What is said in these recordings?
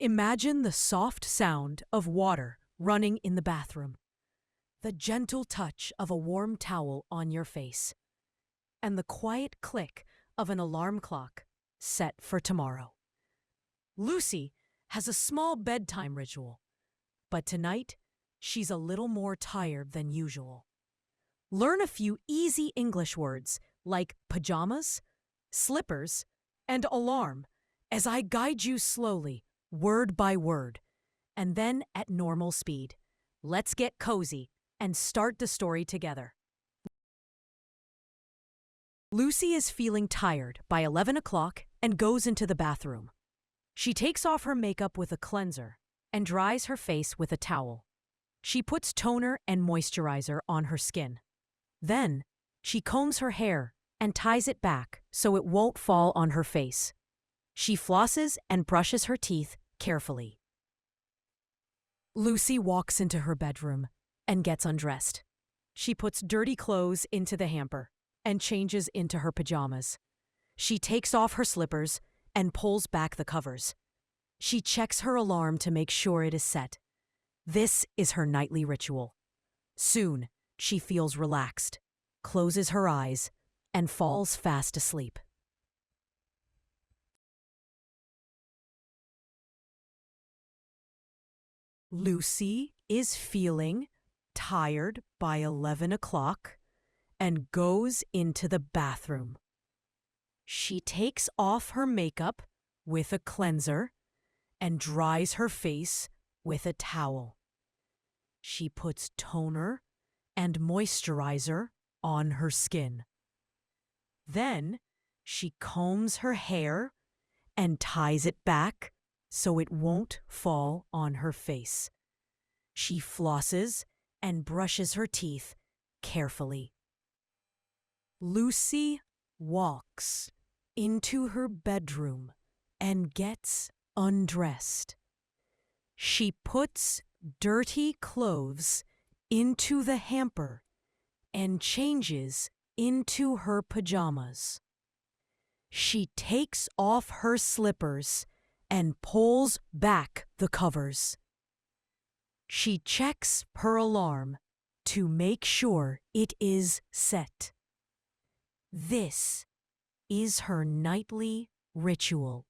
Imagine the soft sound of water running in the bathroom, the gentle touch of a warm towel on your face, and the quiet click of an alarm clock set for tomorrow. Lucy has a small bedtime ritual, but tonight she's a little more tired than usual. Learn a few easy English words like pajamas, slippers, and alarm as I guide you slowly, word by word, and then at normal speed. Let's get cozy and start the story together. Lucy is feeling tired by 11 o'clock and goes into the bathroom. She takes off her makeup with a cleanser and dries her face with a towel. She puts toner and moisturizer on her skin. Then, she combs her hair and ties it back so it won't fall on her face. She flosses and brushes her teeth carefully. Lucy walks into her bedroom and gets undressed. She puts dirty clothes into the hamper and changes into her pajamas. She takes off her slippers and pulls back the covers. She checks her alarm to make sure it is set. This is her nightly ritual. Soon, she feels relaxed, closes her eyes, and falls fast asleep. Lucy is feeling tired by 11 o'clock and goes into the bathroom. She takes off her makeup with a cleanser and dries her face with a towel. She puts toner and moisturizer on her skin. Then she combs her hair and ties it back so it won't fall on her face. She flosses and brushes her teeth carefully. Lucy walks into her bedroom and gets undressed. She puts dirty clothes into the hamper and changes into her pajamas. She takes off her slippers and pulls back the covers. She checks her alarm to make sure it is set. This is her nightly ritual.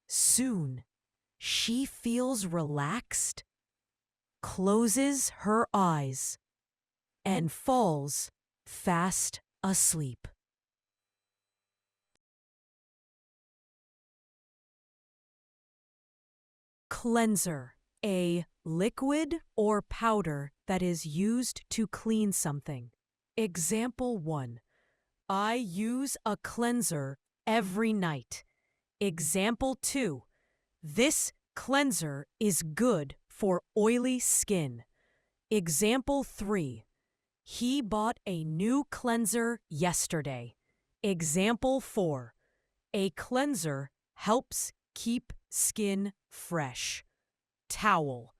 Soon, she feels relaxed, closes her eyes, and falls fast asleep. Cleanser, a liquid or powder that is used to clean something. Example 1. I use a cleanser every night. Example 2. This cleanser is good for oily skin. Example 3. He bought a new cleanser yesterday. Example 4. A cleanser helps keep skin fresh. Towel,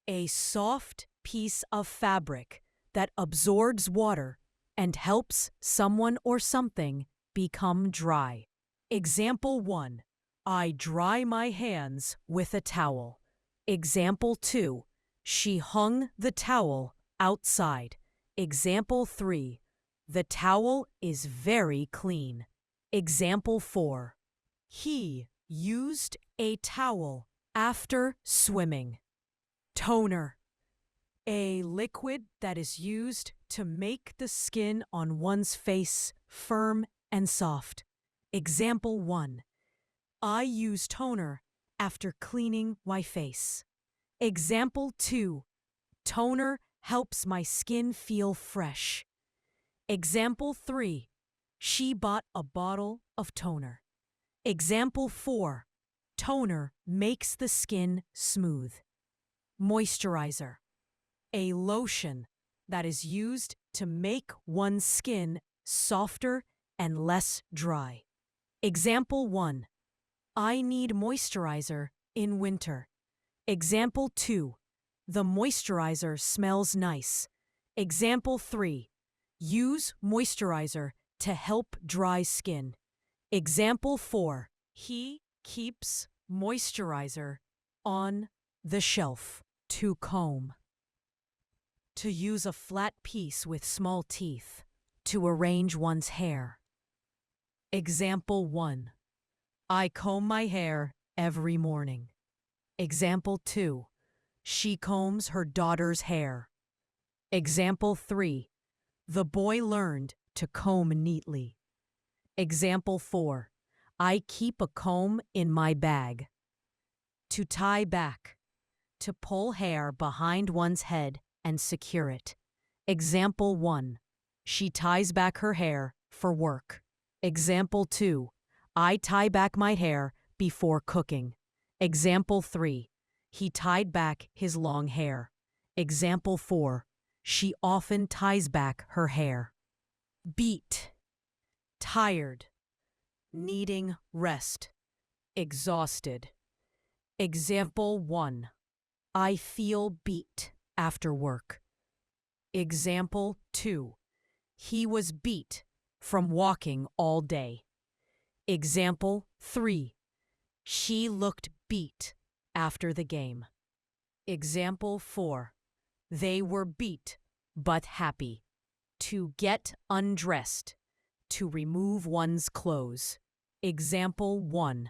a soft piece of fabric that absorbs water and helps someone or something become dry. Example 1. I dry my hands with a towel. Example 2. She hung the towel outside. Example 3. The towel is very clean. Example 4. He used a towel after swimming. Toner, a liquid that is used to make the skin on one's face firm and soft. Example 1. I use toner after cleaning my face. Example 2. Toner helps my skin feel fresh. Example 3. She bought a bottle of toner. Example 4. Toner makes the skin smooth. Moisturizer, a lotion that is used to make one's skin softer and less dry. Example 1. I need moisturizer in winter. Example 2. The moisturizer smells nice. Example 3. Use moisturizer to help dry skin. Example 4. He keeps moisturizer On the shelf. To comb. To use a flat piece with small teeth. To arrange one's hair. Example 1. I comb my hair every morning. Example 2. She combs her daughter's hair. Example 3. The boy learned to comb neatly. Example 4. I keep a comb in my bag. To tie back. To pull hair behind one's head and secure it. Example 1. She ties back her hair for work. Example 2. I tie back my hair before cooking. Example 3. He tied back his long hair. Example 4. She often ties back her hair. Beat. Tired. Needing rest. Exhausted. Example 1. I feel beat after work. Example 2. He was beat from walking all day. Example 3. She looked beat after the game. Example 4. They were beat but happy. To get undressed. To remove one's clothes. Example 1.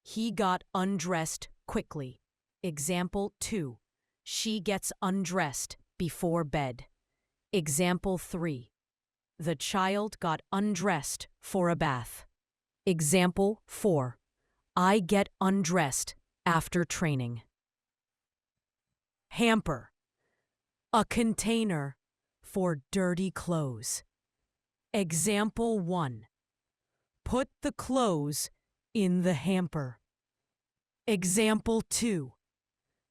He got undressed quickly. Example 2. She gets undressed before bed. Example 3. The child got undressed for a bath. Example 4. I get undressed after training. Hamper. A container for dirty clothes. Example 1. Put the clothes in the hamper. Example 2.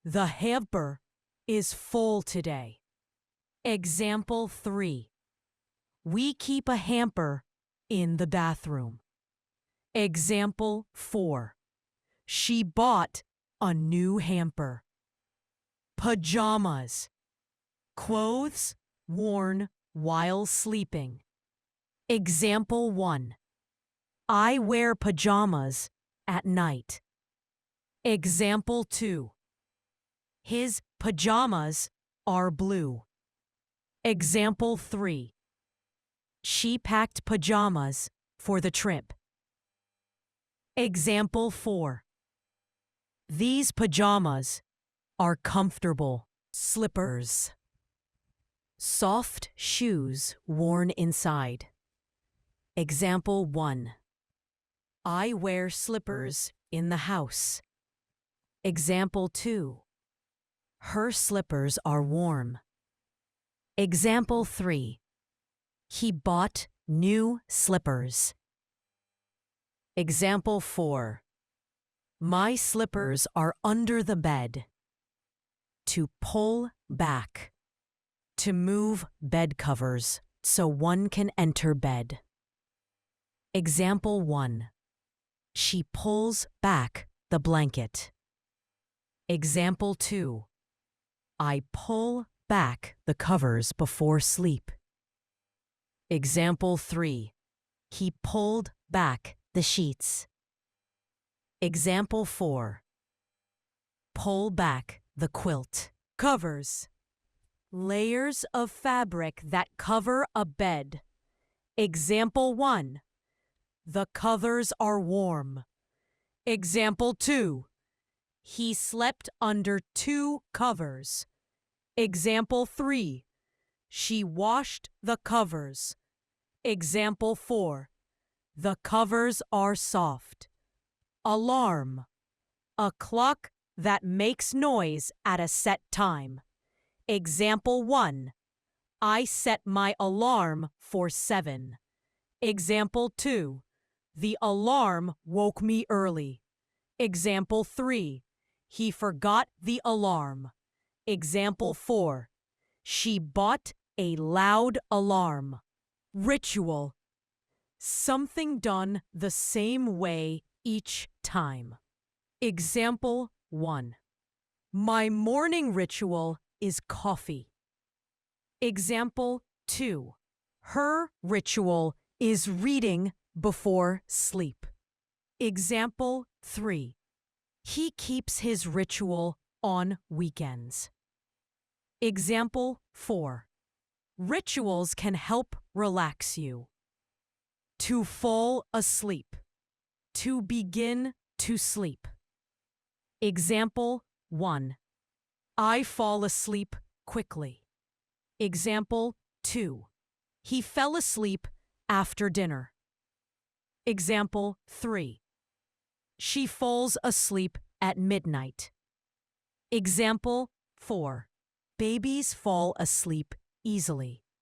The hamper is full today. Example 3. We keep a hamper in the bathroom. Example 4. She bought a new hamper. Pajamas. Clothes worn while sleeping. Example 1. I wear pajamas at night. Example 2. His pajamas are blue. Example 3. She packed pajamas for the trip. Example 4. These pajamas are comfortable. Slippers. Soft shoes worn inside. Example 1. I wear slippers in the house. Example 2. Her slippers are warm. Example 3. He bought new slippers. Example 4. My slippers are under the bed. To pull back. To move bed covers so one can enter bed. Example 1. She pulls back the blanket. Example 2. I pull back the covers before sleep. Example 3. He pulled back the sheets. Example 4. Pull back the quilt. Covers. Layers of fabric that cover a bed. Example 1. The covers are warm. Example 2. He slept under 2 covers. Example 3. She washed the covers. Example 4. The covers are soft. Alarm. A clock that makes noise at a set time. Example 1. I set my alarm for 7. Example 2. The alarm woke me early. Example 3. He forgot the alarm. Example 4. She bought a loud alarm. Ritual. Something done the same way each time. Example 1. My morning ritual is coffee. Example 2. Her ritual is reading before sleep. Example 3. He keeps his ritual on weekends. Example 4. Rituals can help relax you. To fall asleep. To begin to sleep. Example 1. I fall asleep quickly. Example 2. He fell asleep after dinner. Example 3. She falls asleep at midnight. Example 4. Babies fall asleep easily.